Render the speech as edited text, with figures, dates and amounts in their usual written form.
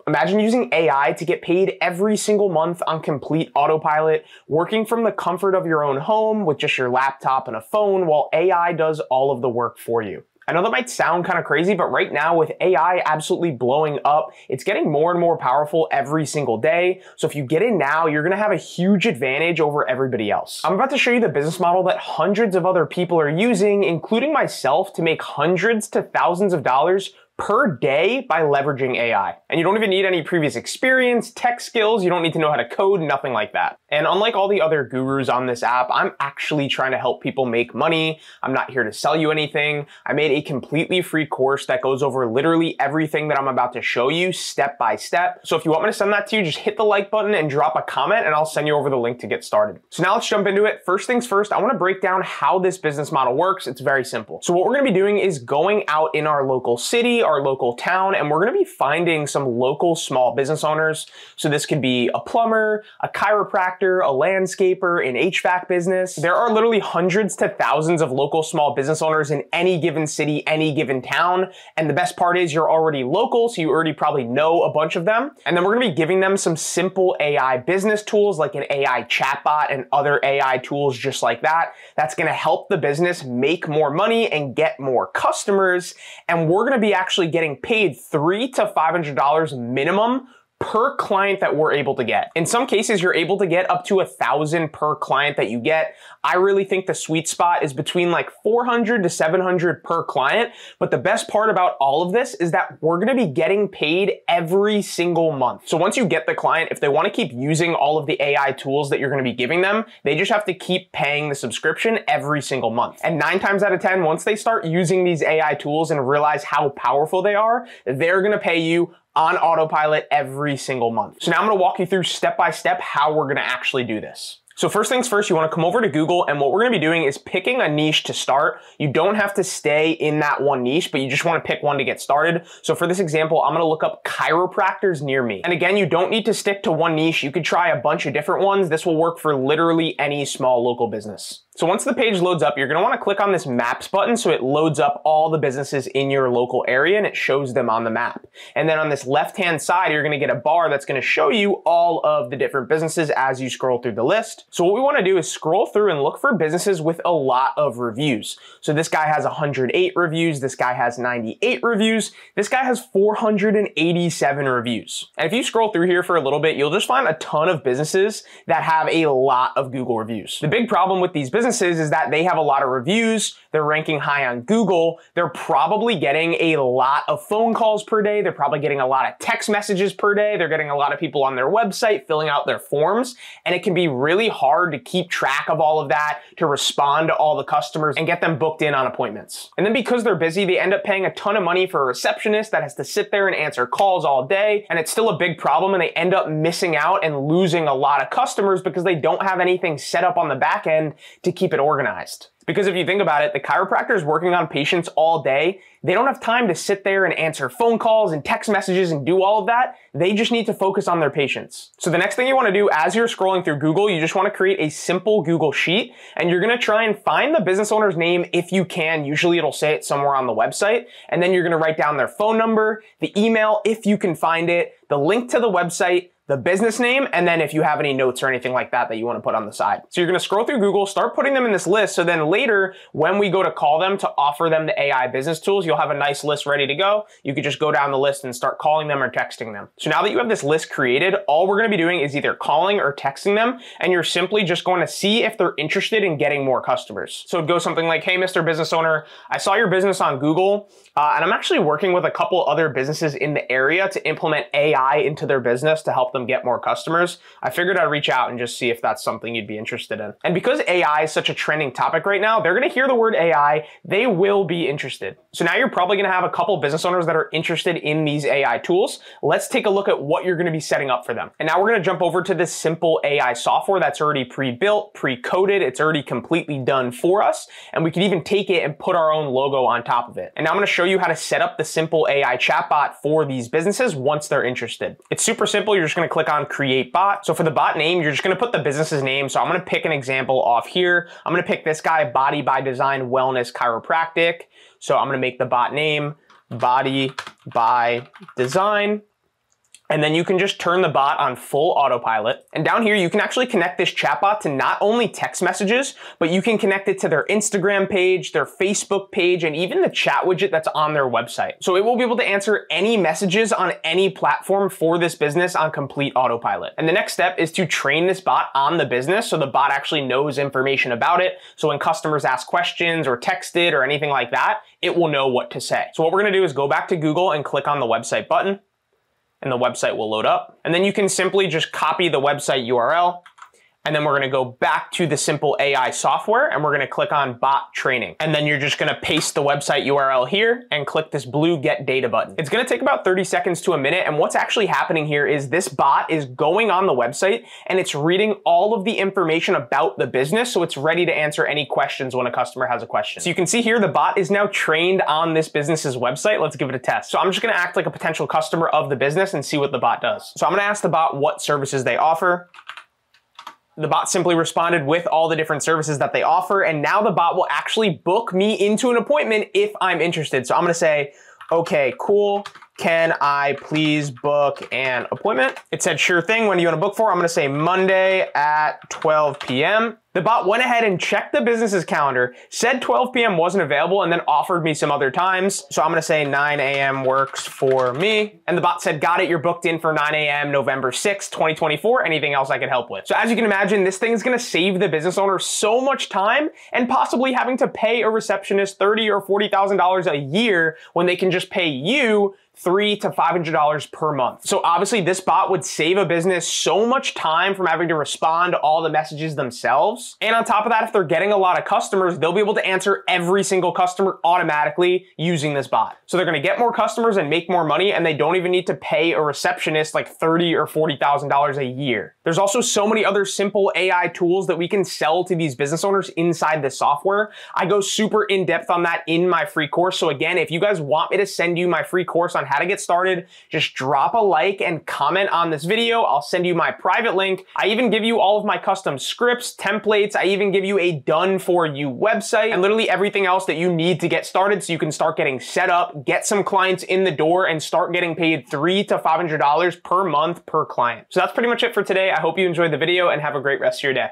Imagine using AI to get paid every single month on complete autopilot, working from the comfort of your own home with just your laptop and a phone while AI does all of the work for you. I know that might sound kind of crazy, but right now with AI absolutely blowing up, it's getting more and more powerful every single day. So if you get in now, you're gonna have a huge advantage over everybody else. I'm about to show you the business model that hundreds of other people are using, including myself, to make hundreds to thousands of dollars per day by leveraging AI. And you don't even need any previous experience, tech skills, you don't need to know how to code, nothing like that. And unlike all the other gurus on this app, I'm actually trying to help people make money. I'm not here to sell you anything. I made a completely free course that goes over literally everything that I'm about to show you step by step. So if you want me to send that to you, just hit the like button and drop a comment and I'll send you over the link to get started. So now let's jump into it. First things first, I want to break down how this business model works. It's very simple. So what we're going to be doing is going out in our local city, our local town, and we're going to be finding some local small business owners. So this could be a plumber, a chiropractor, a landscaper, an HVAC business. There are literally hundreds to thousands of local small business owners in any given city, any given town. And the best part is you're already local, so you already probably know a bunch of them. And then we're going to be giving them some simple AI business tools like an AI chatbot and other AI tools just like that. That's going to help the business make more money and get more customers. And we're going to be actually getting paid $300 to $500 minimum per client that we're able to get. In some cases, you're able to get up to 1,000 per client that you get. I really think the sweet spot is between like 400 to 700 per client. But the best part about all of this is that we're going to be getting paid every single month. So once you get the client, if they want to keep using all of the AI tools that you're going to be giving them, they just have to keep paying the subscription every single month. And 9 times out of 10, once they start using these AI tools and realize how powerful they are, they're going to pay you on autopilot every single month. So now I'm gonna walk you through step by step how we're gonna actually do this. So first things first, you wanna come over to Google, and what we're gonna be doing is picking a niche to start. You don't have to stay in that one niche, but you just wanna pick one to get started. So for this example, I'm gonna look up chiropractors near me. And again, you don't need to stick to one niche. You could try a bunch of different ones. This will work for literally any small local business. So once the page loads up, you're gonna wanna click on this maps button so it loads up all the businesses in your local area and it shows them on the map. And then on this left-hand side, you're gonna get a bar that's gonna show you all of the different businesses as you scroll through the list. So what we wanna do is scroll through and look for businesses with a lot of reviews. So this guy has 108 reviews, this guy has 98 reviews, this guy has 487 reviews. And if you scroll through here for a little bit, you'll just find a ton of businesses that have a lot of Google reviews. The big problem with these businesses is that they have a lot of reviews, they're ranking high on Google, they're probably getting a lot of phone calls per day, they're probably getting a lot of text messages per day, they're getting a lot of people on their website filling out their forms, and it can be really hard to keep track of all of that, to respond to all the customers and get them booked in on appointments. And then because they're busy, they end up paying a ton of money for a receptionist that has to sit there and answer calls all day, and it's still a big problem, and they end up missing out and losing a lot of customers because they don't have anything set up on the back end to keep it organized. Because if you think about it, the chiropractor is working on patients all day. They don't have time to sit there and answer phone calls and text messages and do all of that. They just need to focus on their patients. So the next thing you want to do as you're scrolling through Google, you just want to create a simple Google sheet, and you're going to try and find the business owner's name if you can. Usually it'll say it somewhere on the website, and then you're going to write down their phone number, the email if you can find it, the link to the website, the business name, and then if you have any notes or anything like that that you want to put on the side. So you're going to scroll through Google, start putting them in this list, so then later when we go to call them to offer them the AI business tools, you'll have a nice list ready to go. You could just go down the list and start calling them or texting them. So now that you have this list created, all we're going to be doing is either calling or texting them, and you're simply just going to see if they're interested in getting more customers. So it'd go something like, hey, Mr. Business Owner, I saw your business on Google, and I'm actually working with a couple other businesses in the area to implement AI into their business to help them get more customers. I figured I'd reach out and just see if that's something you'd be interested in. And because AI is such a trending topic right now, they're going to hear the word AI, they will be interested. So now you're probably going to have a couple business owners that are interested in these AI tools. Let's take a look at what you're going to be setting up for them. And now we're going to jump over to this simple AI software that's already pre-built, pre-coded. It's already completely done for us. And we can even take it and put our own logo on top of it. And now I'm going to show you how to set up the simple AI chatbot for these businesses once they're interested. It's super simple. You're just going to click on create bot. So for the bot name, you're just going to put the business's name. So I'm going to pick an example off here. I'm going to pick this guy, Body by Design Wellness Chiropractic. So I'm going to make the bot name Body by Design. And then you can just turn the bot on full autopilot. And down here, you can actually connect this chatbot to not only text messages, but you can connect it to their Instagram page, their Facebook page, and even the chat widget that's on their website. So it will be able to answer any messages on any platform for this business on complete autopilot. And the next step is to train this bot on the business so the bot actually knows information about it. So when customers ask questions or text it or anything like that, it will know what to say. So what we're gonna do is go back to Google and click on the website button, and the website will load up. And then you can simply just copy the website URL, and then we're gonna go back to the simple AI software, and we're gonna click on bot training. And then you're just gonna paste the website URL here and click this blue get data button. It's gonna take about 30 seconds to a minute, and what's actually happening here is this bot is going on the website and it's reading all of the information about the business, so it's ready to answer any questions when a customer has a question. So you can see here the bot is now trained on this business's website. Let's give it a test. So I'm just gonna act like a potential customer of the business and see what the bot does. So I'm gonna ask the bot what services they offer. The bot simply responded with all the different services that they offer, and now the bot will actually book me into an appointment if I'm interested. So I'm gonna say, okay, cool. Can I please book an appointment? It said, sure thing. When do you want to book for? I'm gonna say Monday at 12 p.m. The bot went ahead and checked the business's calendar, said 12 p.m. wasn't available, and then offered me some other times. So I'm gonna say 9 a.m. works for me. And the bot said, got it, you're booked in for 9 a.m. November 6th, 2024. Anything else I can help with? So as you can imagine, this thing is gonna save the business owner so much time and possibly having to pay a receptionist $30,000 or $40,000 a year when they can just pay you $300 to $500 per month. So obviously this bot would save a business so much time from having to respond to all the messages themselves. And on top of that, if they're getting a lot of customers, they'll be able to answer every single customer automatically using this bot. So they're gonna get more customers and make more money, and they don't even need to pay a receptionist like $30,000 or $40,000 a year. There's also so many other simple AI tools that we can sell to these business owners inside this software. I go super in depth on that in my free course. So again, if you guys want me to send you my free course on how to get started, just drop a like and comment on this video. I'll send you my private link. I even give you all of my custom scripts, templates. I even give you a done for you website and literally everything else that you need to get started so you can start getting set up, get some clients in the door, and start getting paid $300 to $500 per month per client. So that's pretty much it for today. I hope you enjoyed the video and have a great rest of your day.